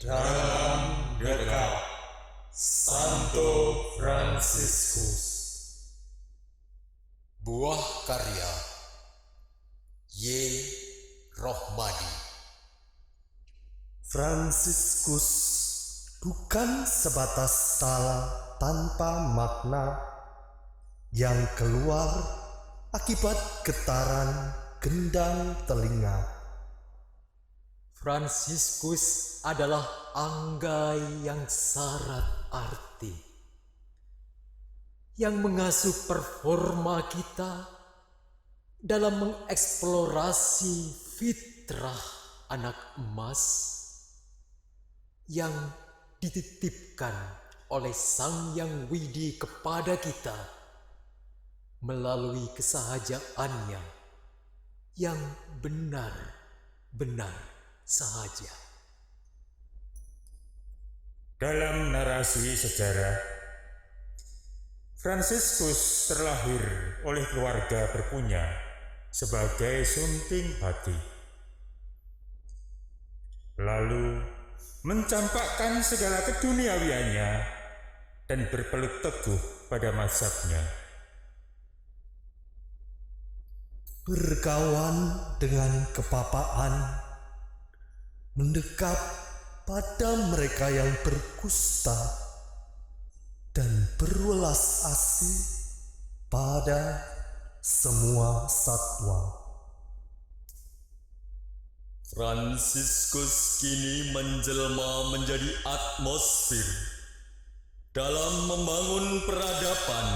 Dalam dekat Santo Fransiskus. Buah karya Y. Rohmadi. Fransiskus bukan sebatas tala tanpa makna yang keluar akibat getaran gendang telinga. Fransiskus adalah anggai yang syarat arti, yang mengasuh performa kita dalam mengeksplorasi fitrah anak emas yang dititipkan oleh Sang Yang Widi kepada kita melalui kesahajaannya yang benar-benar sahaja. Dalam narasi sejarah, Fransiskus terlahir oleh keluarga berpunya sebagai sunting hati. Lalu mencampakkan segala keduniawiannya dan berpelut teguh pada mazhabnya. Berkawan dengan kepapaan, mendekat pada mereka yang berkusta, dan berwelas asih pada semua satwa. Fransiskus kini menjelma menjadi atmosfer dalam membangun peradaban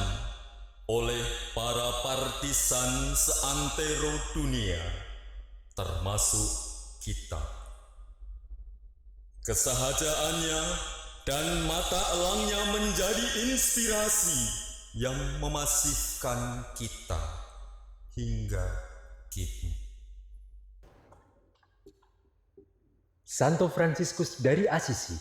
oleh para partisan seantero dunia, termasuk kita. Kesahajaannya dan mata elangnya menjadi inspirasi yang memasifkan kita hingga kini. Santo Fransiskus dari Assisi,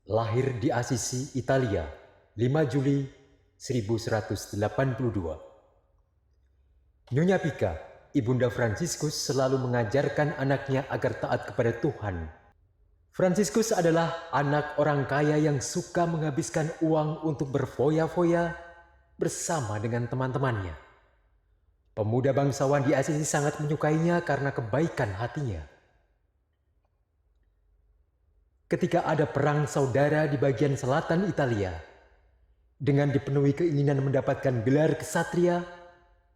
lahir di Assisi, Italia, 5 Juli 1182. Nyonya Pika, ibunda Fransiskus, selalu mengajarkan anaknya agar taat kepada Tuhan. Fransiskus adalah anak orang kaya yang suka menghabiskan uang untuk berfoya-foya bersama dengan teman-temannya. Pemuda bangsawan di Assisi sangat menyukainya karena kebaikan hatinya. Ketika ada perang saudara di bagian selatan Italia, dengan dipenuhi keinginan mendapatkan gelar kesatria,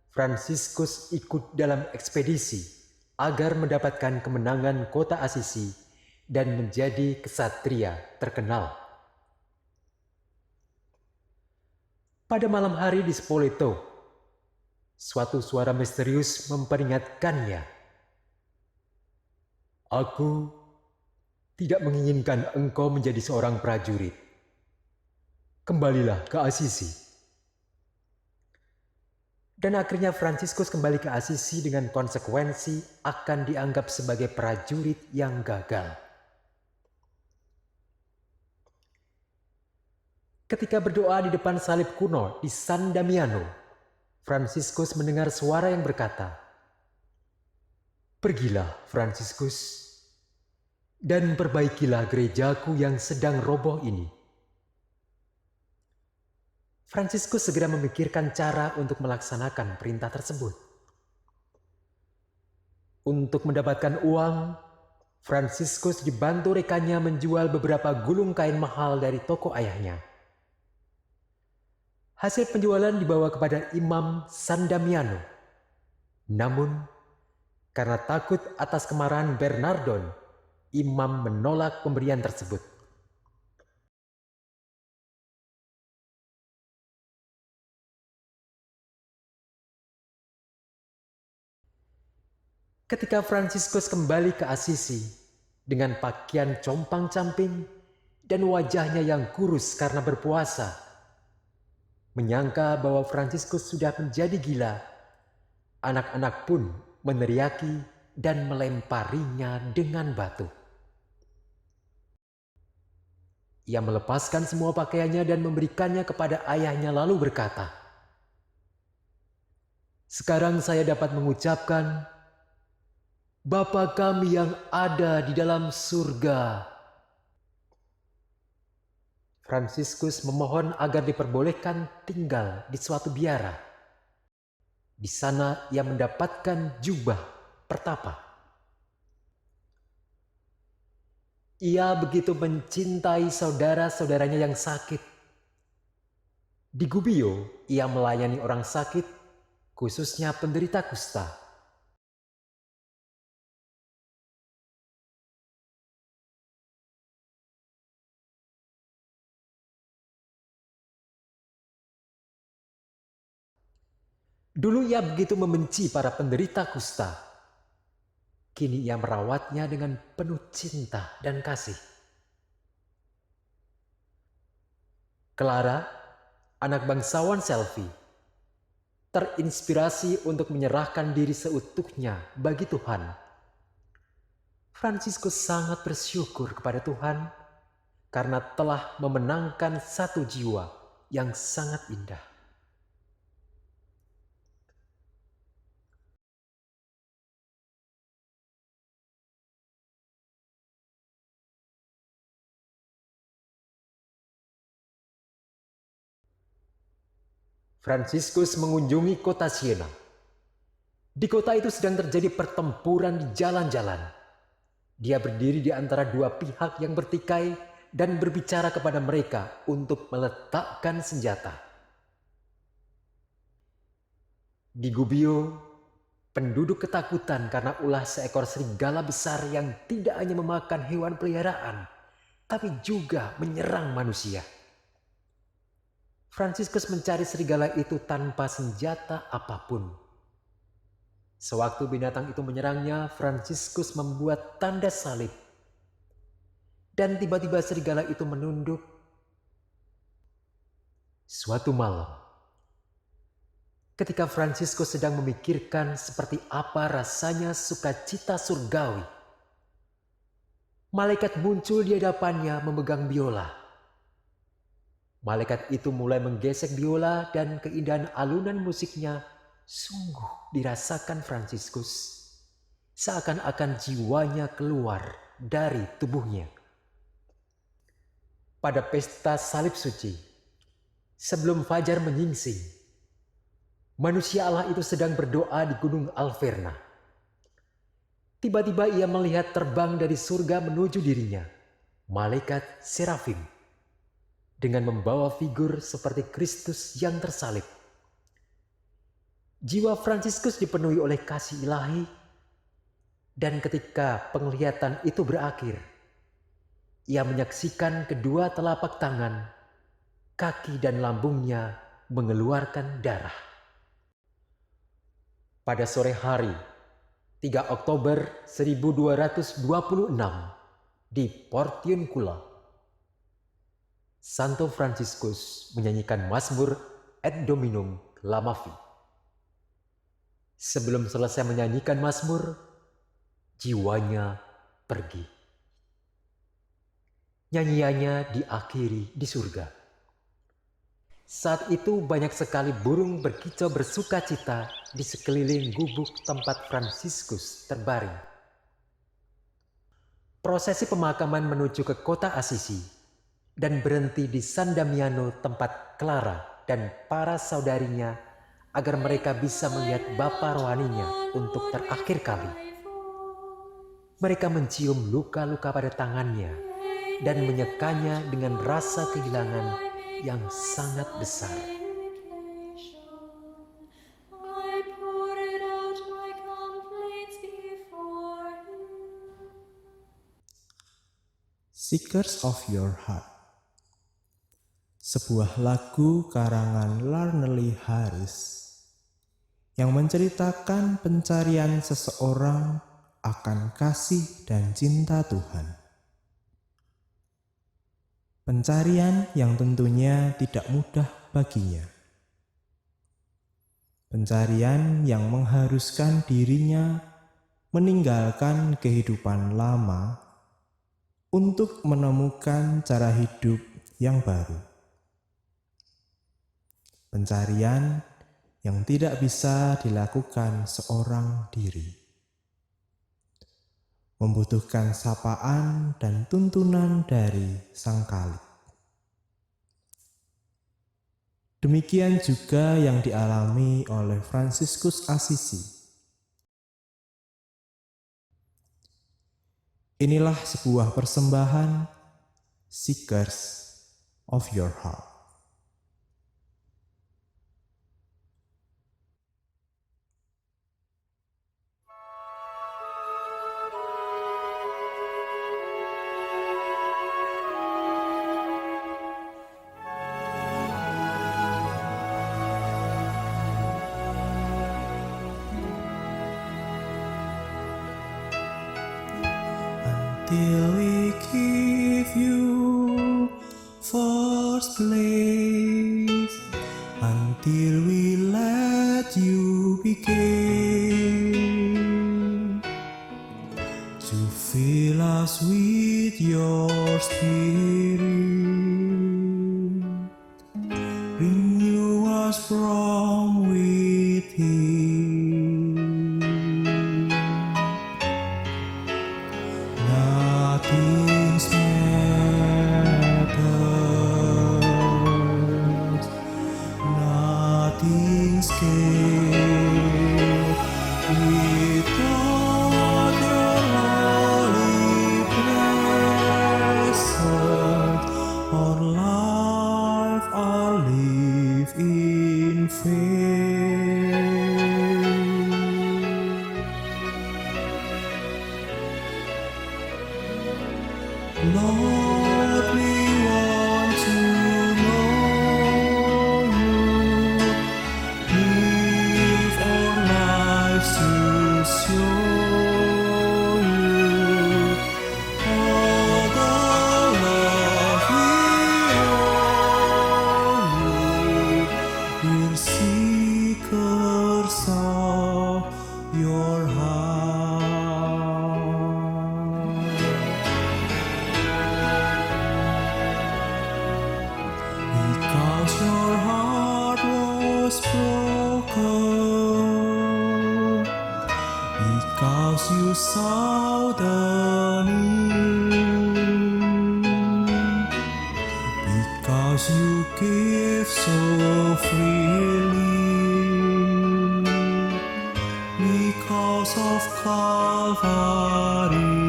Fransiskus ikut dalam ekspedisi agar mendapatkan kemenangan kota Assisi dan menjadi kesatria terkenal. Pada malam hari di Spoleto, suatu suara misterius memperingatkannya. "Aku tidak menginginkan engkau menjadi seorang prajurit. Kembalilah ke Assisi." Dan akhirnya Fransiskus kembali ke Assisi dengan konsekuensi akan dianggap sebagai prajurit yang gagal. Ketika berdoa di depan salib kuno di San Damiano, Fransiskus mendengar suara yang berkata, "Pergilah, Fransiskus, dan perbaikilah gerejaku yang sedang roboh ini." Fransiskus segera memikirkan cara untuk melaksanakan perintah tersebut. Untuk mendapatkan uang, Fransiskus dibantu rekannya menjual beberapa gulung kain mahal dari toko ayahnya. Hasil penjualan dibawa kepada Imam San Damiano. Namun, karena takut atas kemarahan Bernardon, Imam menolak pemberian tersebut. Ketika Fransiskus kembali ke Assisi dengan pakaian compang-camping dan wajahnya yang kurus karena berpuasa, menyangka bahwa Fransiskus sudah menjadi gila, anak-anak pun meneriaki dan melemparinya dengan batu. Ia melepaskan semua pakaiannya dan memberikannya kepada ayahnya lalu berkata, "Sekarang saya dapat mengucapkan, Bapa kami yang ada di dalam surga." Fransiskus memohon agar diperbolehkan tinggal di suatu biara. Di sana ia mendapatkan jubah pertapa. Ia begitu mencintai saudara-saudaranya yang sakit. Di Gubbio, ia melayani orang sakit, khususnya penderita kusta. Dulu ia begitu membenci para penderita kusta. Kini ia merawatnya dengan penuh cinta dan kasih. Clara, anak bangsawan Selvi, terinspirasi untuk menyerahkan diri seutuhnya bagi Tuhan. Fransiskus sangat bersyukur kepada Tuhan karena telah memenangkan satu jiwa yang sangat indah. Fransiskus mengunjungi kota Siena. Di kota itu sedang terjadi pertempuran di jalan-jalan. Dia berdiri di antara dua pihak yang bertikai dan berbicara kepada mereka untuk meletakkan senjata. Di Gubbio, penduduk ketakutan karena ulah seekor serigala besar yang tidak hanya memakan hewan peliharaan, tapi juga menyerang manusia. Fransiskus mencari serigala itu tanpa senjata apapun. Sewaktu binatang itu menyerangnya, Fransiskus membuat tanda salib. Dan tiba-tiba serigala itu menunduk. Suatu malam, ketika Fransiskus sedang memikirkan seperti apa rasanya sukacita surgawi, malaikat muncul di hadapannya memegang biola. Malaikat itu mulai menggesek biola dan keindahan alunan musiknya sungguh dirasakan Fransiskus. Seakan-akan jiwanya keluar dari tubuhnya. Pada pesta salib suci, sebelum fajar menyingsing, manusia Allah itu sedang berdoa di Gunung Alverna. Tiba-tiba ia melihat terbang dari surga menuju dirinya, malaikat Serafim, dengan membawa figur seperti Kristus yang tersalib. Jiwa Fransiskus dipenuhi oleh kasih ilahi, dan ketika penglihatan itu berakhir, ia menyaksikan kedua telapak tangan, kaki dan lambungnya mengeluarkan darah. Pada sore hari, 3 Oktober 1226, di Portiuncula, Santo Fransiskus menyanyikan Mazmur Et Dominum Clamavi. Sebelum selesai menyanyikan Mazmur, jiwanya pergi. Nyanyiannya diakhiri di surga. Saat itu banyak sekali burung berkicau bersuka cita di sekeliling gubuk tempat Fransiskus terbaring. Prosesi pemakaman menuju ke kota Assisi dan berhenti di San Damiano tempat Clara dan para saudarinya agar mereka bisa melihat bapa rohaninya untuk terakhir kali. Mereka mencium luka-luka pada tangannya dan menyekanya dengan rasa kehilangan yang sangat besar. Seekers of Your Heart, sebuah lagu karangan Larnelly Harris yang menceritakan pencarian seseorang akan kasih dan cinta Tuhan. Pencarian yang tentunya tidak mudah baginya. Pencarian yang mengharuskan dirinya meninggalkan kehidupan lama untuk menemukan cara hidup yang baru. Pencarian yang tidak bisa dilakukan seorang diri. Membutuhkan sapaan dan tuntunan dari Sang Khalik. Demikian juga yang dialami oleh Fransiskus Assisi. Inilah sebuah persembahan Seekers of Your Heart. Till we give you first place, until we let you begin to fill us with your spirit, renew us from within. Nothing's matters, nothing's scared without your holy presence. Our life, our live in faith. Lord, we want to know you, live our lives to show you all the love we owe you. We're seekers of your heart. Because your heart was broken, because you saw the need, because you gave so freely, because of Calvary.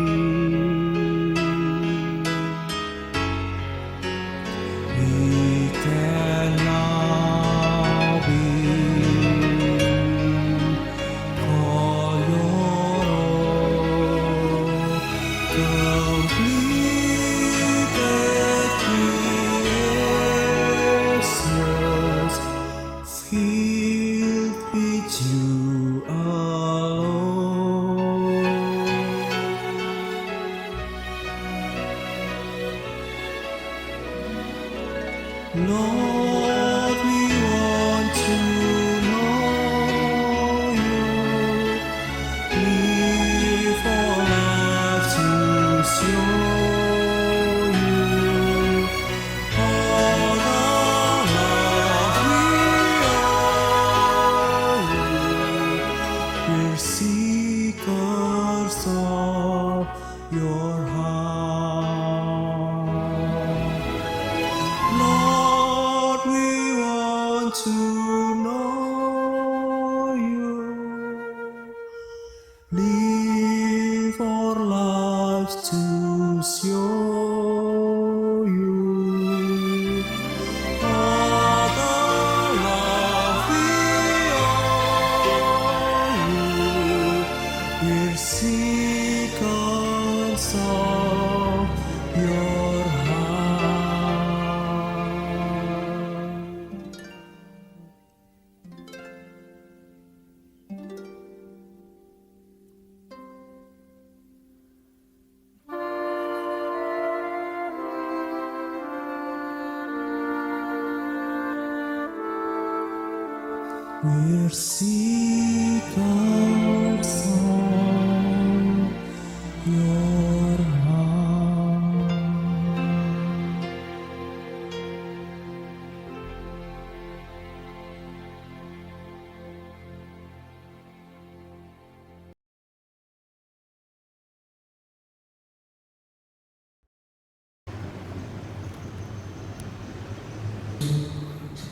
We can now be all your own, completed creations, filled with you alone. Lord, we want to know you, live our lives to show you all the love we owe you. We're seekers of your heart. Lord, we want to know you, live our lives to show you all the love we owe you. We're seekers of your heart. We're seekers of your heart.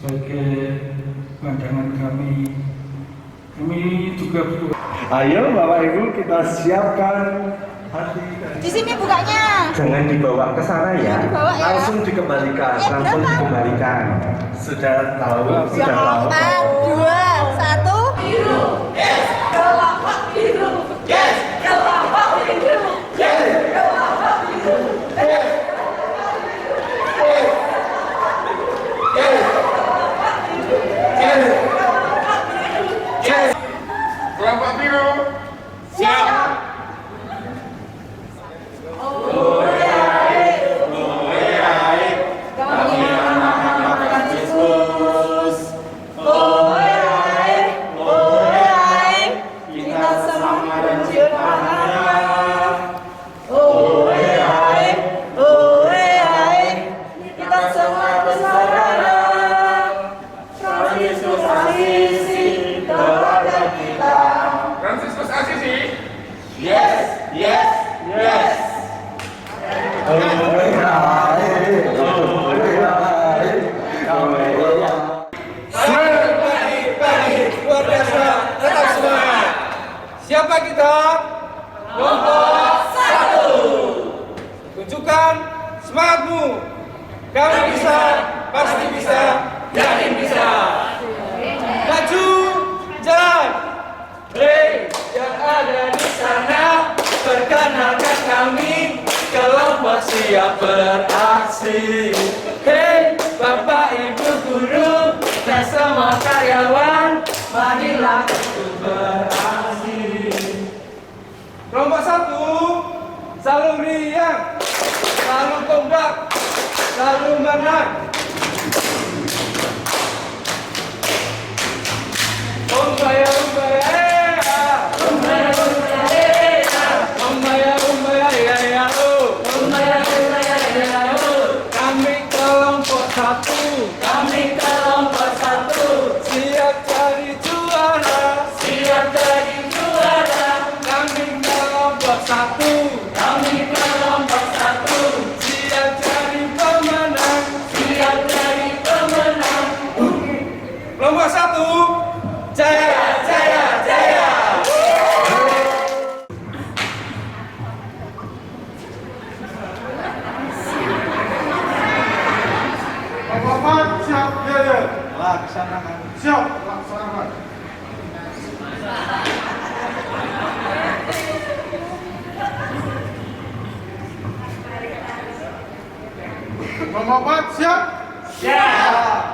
sebagai pandangan kami juga butuh. Ayo Bapak Ibu kita siapkan hati. Di sini bukanya. Jangan dibawa ke sana ya. Dibawa ya. Langsung dikembalikan, langsung berapa? dikembalikan. Sudah tahu, sudah tahu. 4, 2, 1. Biru, yes. Kelapa biru, yes. Kelapa biru, yes. Kelapa biru, yes. Kelapa biru, siap. Fransiskus Asisi. Yes, yes, yes. Siapa kita? Kelompok 1. Tunjukkan semangatmu. Kami bisa, pasti bisa, yakin bisa. Maju, jalan. Hei, yang ada di sana, perkenalkan kami, kelompok siap beraksi. Hei, Bapak Ibu guru dan semua karyawan, marilah ikut beraksi. Kelompok 1, selalu riang, selalu kompak, selalu menang. Umbaya, umbaya, umbaya, umbaya, umbaya, ya, ya, oh. Umbaya, umbaya, ya, ya, oh. Kami kelompok 1, kami kelompok 1, siap jadi juara, siap jadi juara. Kami kelompok 1, kami kelompok 1, siap jadi pemenang, siap jadi pemenang. Kelompok 1, jaya, jaya, jaya. Bapak siap, jaya. Laksanakan. Siap, laksanakan. Bapak siap. Siap.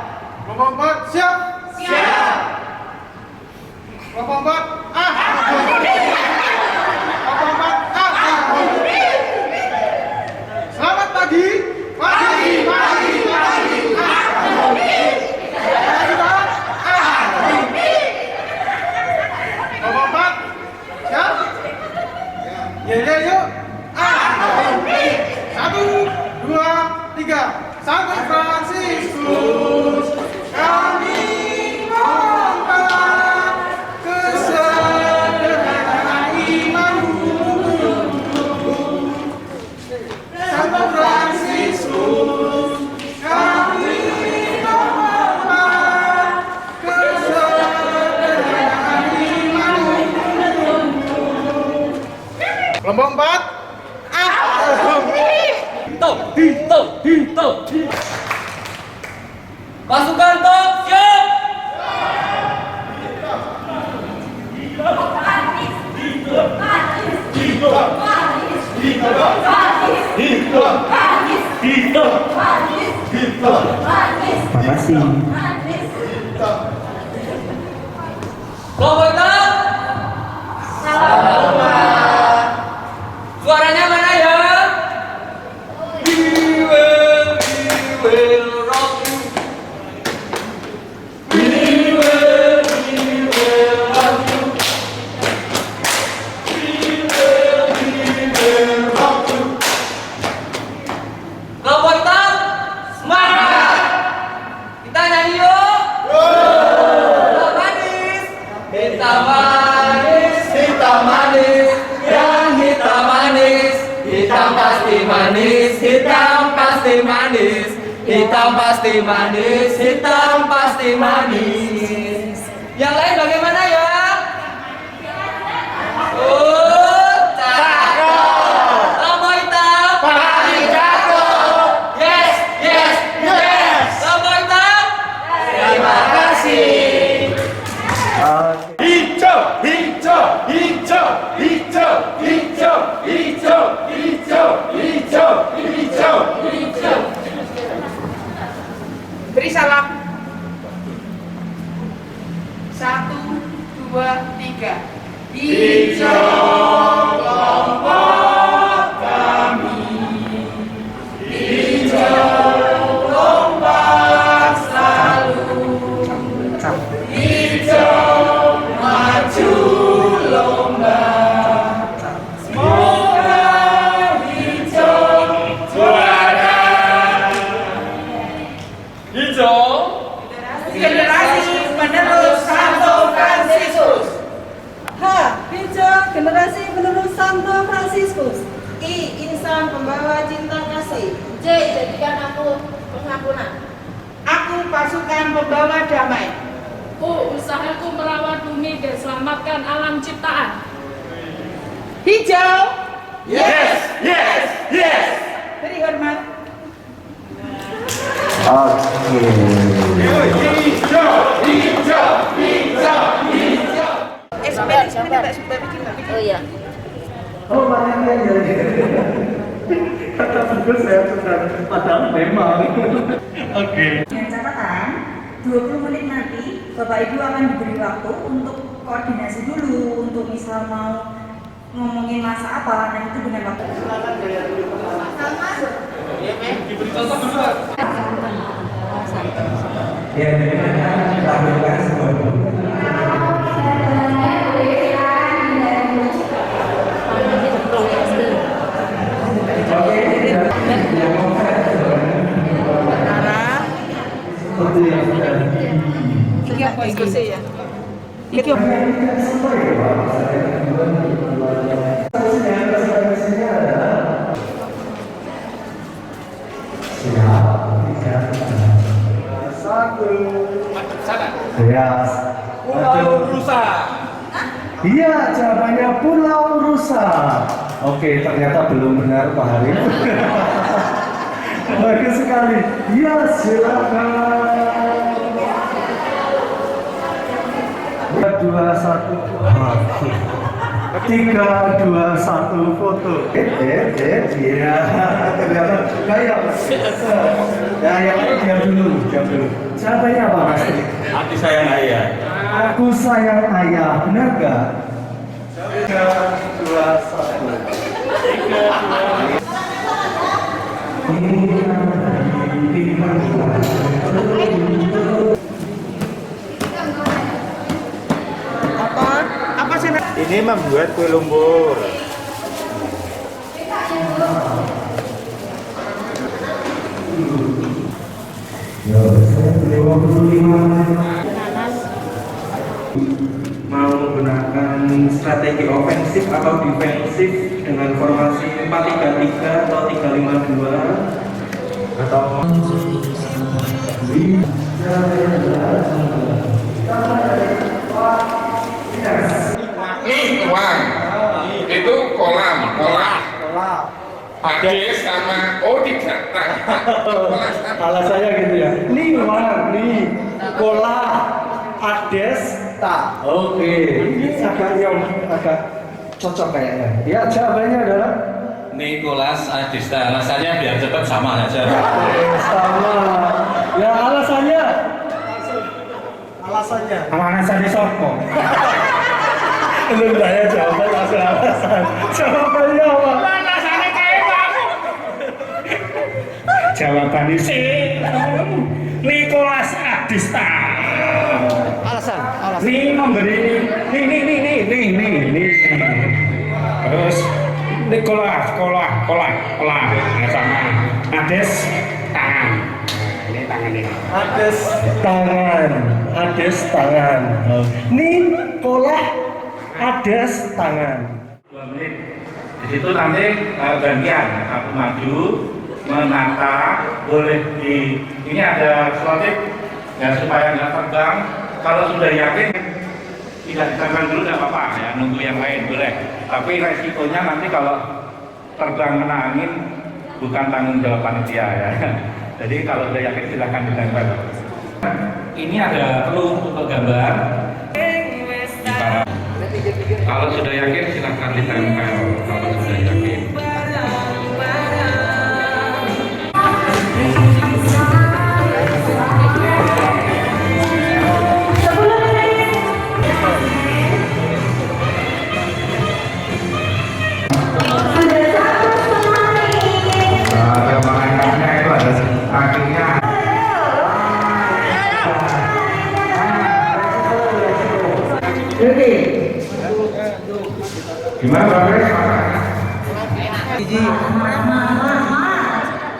Bapak siap. Siap. Bapak Selamat pagi. Pagi, pagi, pagi. Bapak siap. Ya, yuk. 1, 2, 3. Santo Fransiskus, kami mohon kesederhanaan imanmu. Santo Fransiskus, kami mohon kesederhanaan imanmu. Kelompok 4. Pasukan top siap. Makasih. Kelompok 6. Suaranya mana ya? We will rock you. We will rock you. We will rock you. Kelompok hitam, semangat. Kita nyanyi yuk. Hitam manis, hitam manis, hitam manis, yang hitam manis. Hitam pasti manis, hitam pasti manis. Hitam pasti manis, hitam pasti manis. Yang lain bagaimana ya? Oh, cakep. Lampu hitam paling cakep. Yes, yes, yes. Lampu hitam. Terima kasih. Hijau, hijau, hijau, hijau, hijau, hijau, hijau, hijau, hijau, hijau. Beri salam. 1, 2, 3. Hijau kelompok kami, hijau kompak selalu, hijau maju lomba, semoga hijau juara. Hijau. Generasi penerus Santo Fransiskus. H. Hijau generasi penerus Santo Fransiskus. I. Insan pembawa cinta kasih. J. Jadikan aku pengampunan. Aku pasukan pembawa damai. U. Usahaku merawat bumi dan selamatkan alam ciptaan. Hijau. Yes, yes, yes. Beri hormat. Oke. Hijau, hijau, hijau, hijau. Oh iya. Oh, makanya jadi. Kata bagus saya sudah padahal memang. Oke. Dengan catatan 20 menit nanti Bapak Ibu akan diberi waktu untuk koordinasi dulu untuk misal mau ngomongin masa apa, nah itu dengan waktu. Diberi contoh dulu. Ya, lakukan semua. Diskusi ya. Pulau Rusa. Iya, jawabannya Pulau Rusa. Oke, ternyata belum benar Pak Harif. Bagus sekali. Ya, silakan. 2, 1. 3, 2, 1 foto. Iya, ternyata kayak. Ya, yang lain diam dulu. Jawabannya apa, Mas? Aku sayang ayah. Aku sayang ayah, benar gak? 3, 2, 1. Apa sih? Ini membuat kue lumpur. Mau menggunakan strategi ofensif atau defensif dengan formasi 4-3-3 atau 3-5-2 atau Uang itu kolam. Pakai sama tidak. Alasannya gitu ya. Nih uang, nih kola, ades, tak. Oke. Agak cocok kayaknya. Ya, jawabannya adalah Nicholas Adista. Alasannya biar cepat sama aja. sama. Ya, alasannya alasannya sopo. Belum saya jawaban langsung alasan. Jawabannya apa? Alasannya kayak aku. Jawabannya sih Nicholas Adista. Alasan. Nih memberi nih. Terus Nicholas kolah nah, sama Ades tangan. Ini tangan ini. Ades tangan. Nicholas Ades tangan. 2 menit. Di situ nanti gantian. Aku maju, menata, boleh ini ada selotip ya supaya nggak terbang. Kalau sudah yakin tidak diterbang dulu nggak apa-apa ya, nunggu yang lain boleh. Tapi resikonya nanti kalau terbang kena angin bukan tanggung jawab panitia ya. Jadi kalau sudah yakin silahkan ditempel. Ini ada perlu untuk gambar. Kalau sudah yakin silahkan ditempel. Kalau sudah yakin.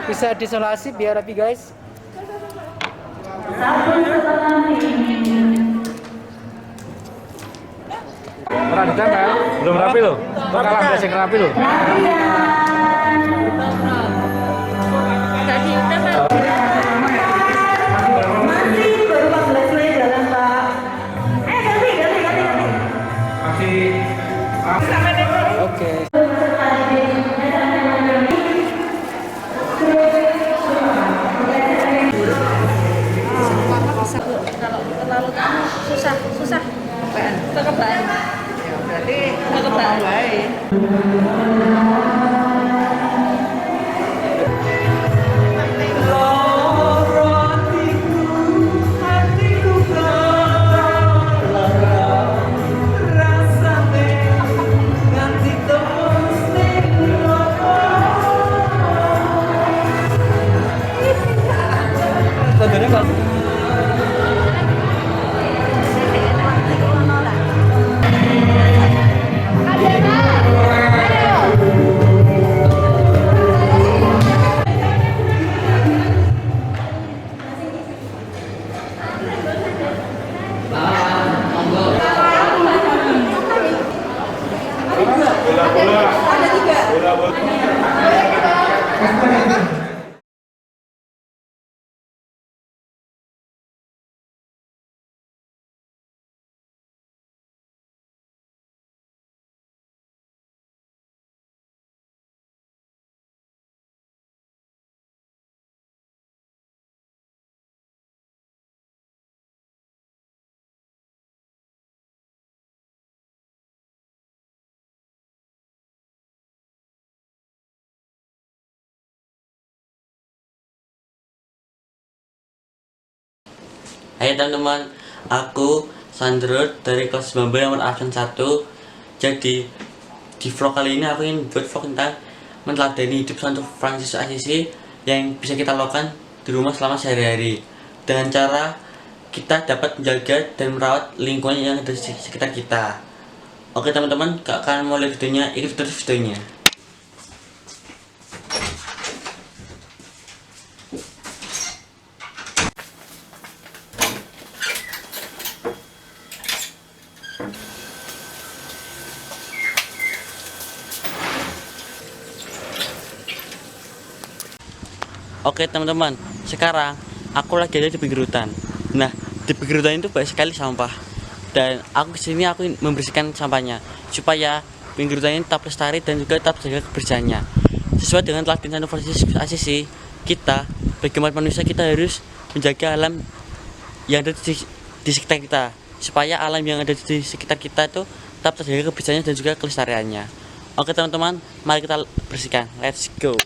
Bisa disolasi biar rapi guys. Pernah ditempel? Belum rapi loh. Bakalan besek rapi loh. Oke. Kalau terlalu kamu susah kekebalan. Ya berarti kekebalan baik. Hai teman-teman, aku Sandro dari kelas 9B nomor absen 1. Jadi di vlog kali ini aku ingin buat vlog tentang meneladani hidup Santo Fransiskus Assisi yang bisa kita lakukan di rumah selama sehari-hari, dengan cara kita dapat menjaga dan merawat lingkungan yang ada di sekitar kita. Oke teman-teman, gak akan mulai videonya, ikut terus videonya. Oke teman-teman, sekarang aku lagi ada di pinggir hutan. Nah, di pinggir hutan itu banyak sekali sampah. Dan aku kesini aku membersihkan sampahnya supaya pinggir hutan ini tetap lestari dan juga tetap jaga kebersihannya. Sesuai dengan teladan Santo Fransiskus Assisi, kita bagi umat manusia kita harus menjaga alam yang ada di sekitar kita, supaya alam yang ada di sekitar kita itu tetap terjaga kebersihannya dan juga kelestariannya. Oke teman-teman, mari kita bersihkan. Let's go.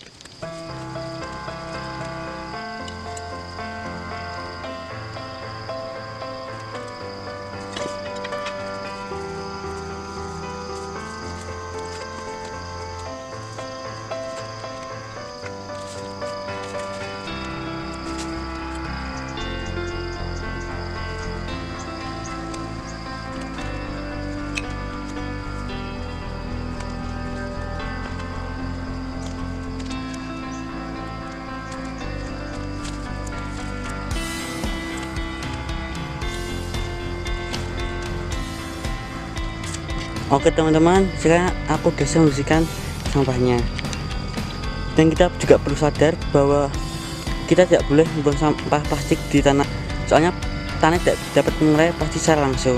Oke teman-teman, sekarang aku udah membersihkan sampahnya. Dan kita juga perlu sadar bahwa kita tidak boleh membuang sampah plastik di tanah, soalnya tanah tidak dapat mengurai plastik secara langsung.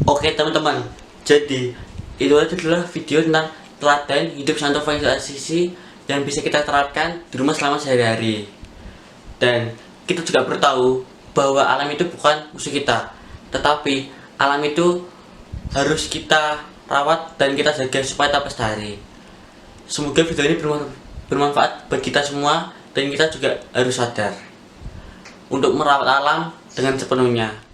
Oke teman-teman, jadi itu adalah video tentang teladan hidup Santo Franciscus Assisi yang bisa kita terapkan di rumah selama sehari-hari. Dan kita juga perlu tahu bahwa alam itu bukan musuh kita, tetapi alam itu harus kita rawat dan kita jaga supaya tetap lestari. Semoga video ini bermanfaat bagi kita semua, dan kita juga harus sadar untuk merawat alam dengan sepenuhnya.